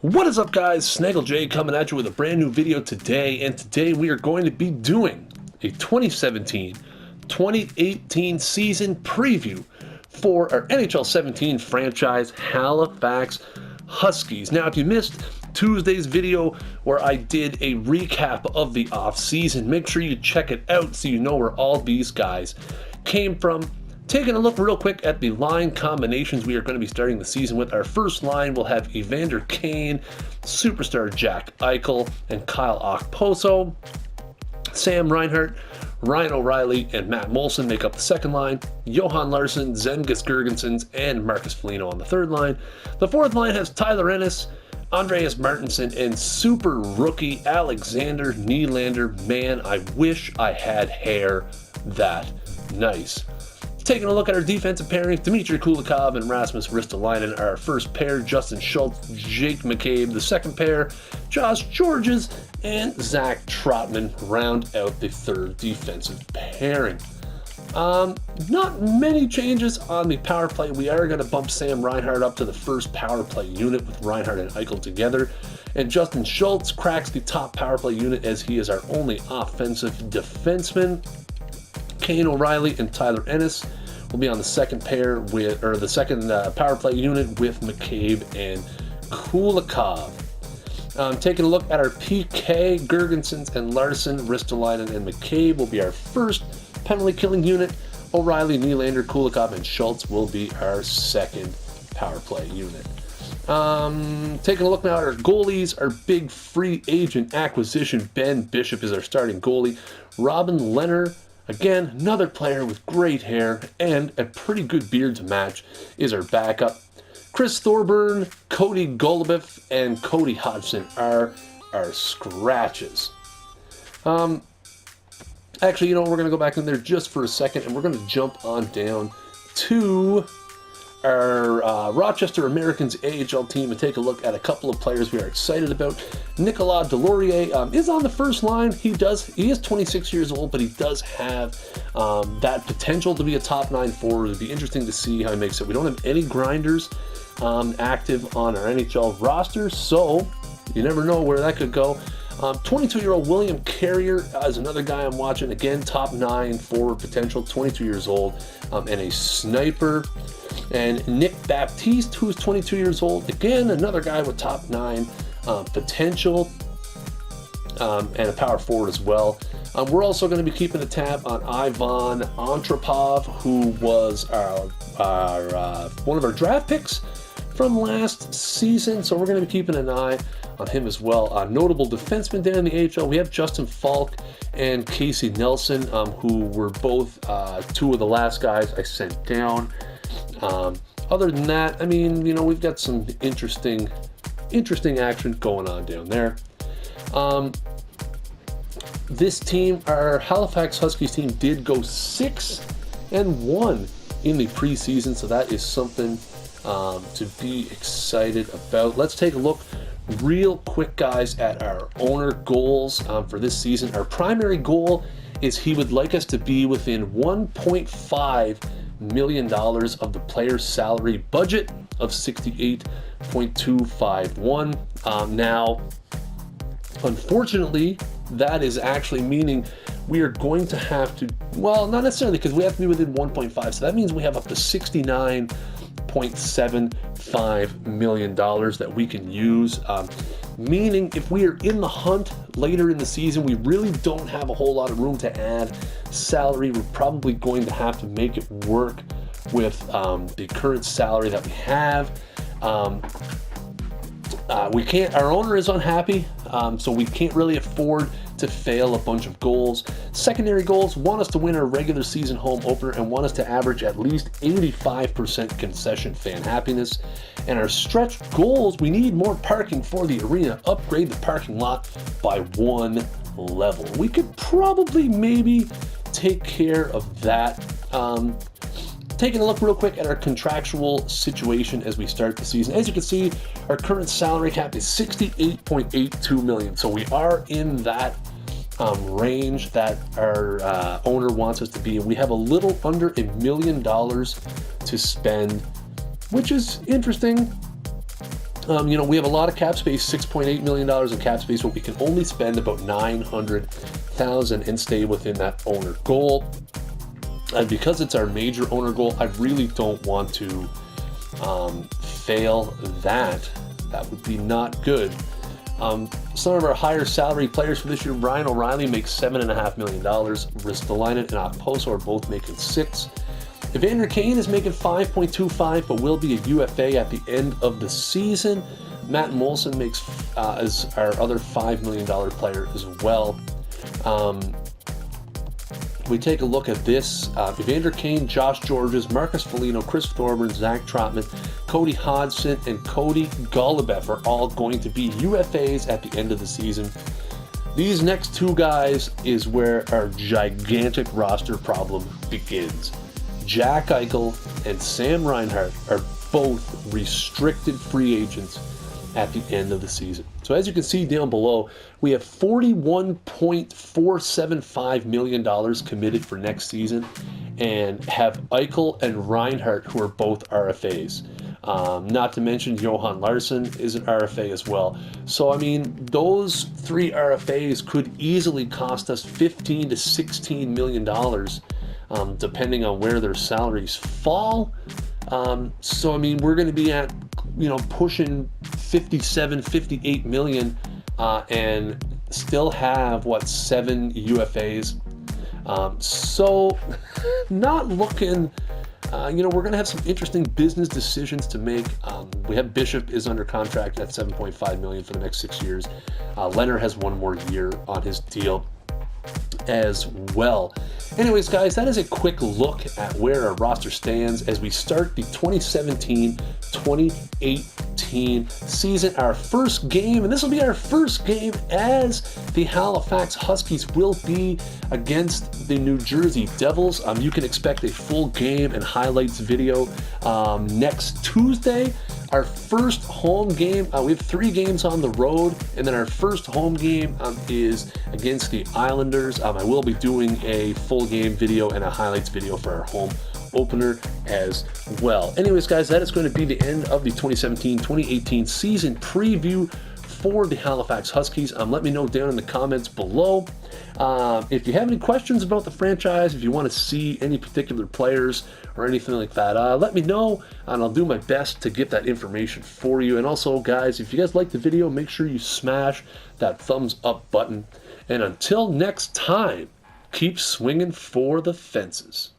What is up, guys? Snaggle J coming at you with a brand new video today, and today we are going to be doing a 2017-2018 season preview for our NHL 17 franchise, Halifax Huskies. Now, if you missed Tuesday's video where I did a recap of the offseason, make sure you check it out so you know where all these guys came from. Taking a look real quick at the line combinations we are going to be starting the season with. Our first line will have Evander Kane, superstar Jack Eichel, and Kyle Okposo. Sam Reinhart, Ryan O'Reilly, and Matt Molson make up the second line. Johan Larsson, Zengus Girgensons, and Marcus Foligno on the third line. The fourth line has Tyler Ennis, Andreas Martinson, and super rookie Alexander Nylander. Man, I wish I had hair that nice. Taking a look at our defensive pairings, Dmitry Kulikov and Rasmus Ristolainen are our first pair. Justin Schultz, Jake McCabe, the second pair. Josh Georges and Zach Trotman round out the third defensive pairing. Not many changes on the power play. We are going to bump Sam Reinhart up to the first power play unit with Reinhart and Eichel together. And Justin Schultz cracks the top power play unit as he is our only offensive defenseman. Kane O'Reilly and Tyler Ennis will be on the second pair with, or the second power play unit with McCabe and Kulikov. Taking a look at our PK, Girgensons and Larson, Ristolainen and McCabe will be our first penalty killing unit. O'Reilly, Nylander, Kulikov, and Schultz will be our second power play unit. Taking a look now at our goalies, our big free agent acquisition, Ben Bishop is our starting goalie. Robin Leonard, again, another player with great hair and a pretty good beard to match, is our backup. Chris Thorburn, Cody Golubeff, and Cody Hodgson are our scratches. Actually, we're going to go back in there just for a second, and we're going to jump on down to our Rochester Americans AHL team and take a look at a couple of players we are excited about. Nicolas Delorier is on the first line. He is 26 years old, but he does have that potential to be a top 9 forward. It'd be interesting to see how he makes it. We don't have any grinders active on our NHL roster, so you never know where that could go. 22-year-old William Carrier is another guy I'm watching. Again, top 9 forward potential, 22 years old, and a sniper. And Nick Baptiste, who's 22 years old. Again, another guy with top 9 potential and a power forward as well. We're also going to be keeping a tab on Ivan Antropov, who was our one of our draft picks from last season. So we're going to be keeping an eye on him as well. Notable defensemen down in the AHL, we have Justin Falk and Casey Nelson, who were both two of the last guys I sent down. Other than that, we've got some interesting action going on down there. This team, our Halifax Huskies team, did go 6-1 in the preseason, so that is something to be excited about. Let's take a look real quick, guys, at our owner goals for this season. Our primary goal is he would like us to be within $1.5 million of the player's salary budget of $68.251. Now, unfortunately, that is actually meaning we are going to have to, well, not necessarily, because we have to be within 1.5, so that means we have up to $69.75 million that we can use. Meaning if we are in the hunt later in the season, we really don't have a whole lot of room to add salary. We're probably going to have to make it work with the current salary that we have. We can't, our owner is unhappy, so we can't really afford to fail a bunch of goals. Secondary goals want us to win our regular season home opener and want us to average at least 85% concession fan happiness. And our stretch goals, we need more parking for the arena, upgrade the parking lot by 1 level. We could probably maybe take care of that. Taking a look real quick at our contractual situation as we start the season. As you can see, our current salary cap is $68.82 million. So we are in that range that our owner wants us to be. And we have a little under $1 million to spend, which is interesting. We have a lot of cap space, $6.8 million in cap space, but we can only spend about $900,000 and stay within that owner goal. And because it's our major owner goal, I really don't want to fail that. That would be not good. Some of our higher salary players for this year, Ryan O'Reilly makes $7.5 million. Ristolainen and Okposo are both making $6 million. Evander Kane is making $5.25, but will be a UFA at the end of the season. Matt Molson makes as our other $5 million player as well. We take a look at this. Evander Kane, Josh Georges, Marcus Foligno, Chris Thorburn, Zach Trotman, Cody Hodgson, and Cody Golubeff are all going to be UFAs at the end of the season. These next two guys is where our gigantic roster problem begins. Jack Eichel and Sam Reinhart are both restricted free agents at the end of the season. So as you can see down below, we have $41.475 million committed for next season and have Eichel and Reinhart, who are both RFAs. Not to mention Johan Larsson is an RFA as well. So, I mean, those three RFAs could easily cost us $15 to $16 million, depending on where their salaries fall. So, I mean, we're going to be at, pushing 57, 58 million, and still have, 7 UFAs. So, not looking, we're going to have some interesting business decisions to make. We have Bishop is under contract at $7.5 million for the next 6 years. Leonard has one more year on his deal as well. Anyways, guys, that is a quick look at where our roster stands as we start the 2017-2018 season. Our first game, and this will be our first game as the Halifax Huskies, will be against the New Jersey Devils. You can expect a full game and highlights video next Tuesday. Our first home game, we have 3 games on the road, and then our first home game is against the Islanders. I will be doing a full game video and a highlights video for our home opener as well. Anyways, guys, that is going to be the end of the 2017-2018 season preview for the Halifax Huskies. Let me know down in the comments below. If you have any questions about the franchise, if you want to see any particular players or anything like that, let me know, and I'll do my best to get that information for you. And also, guys, if you guys like the video, make sure you smash that thumbs up button. And until next time, keep swinging for the fences.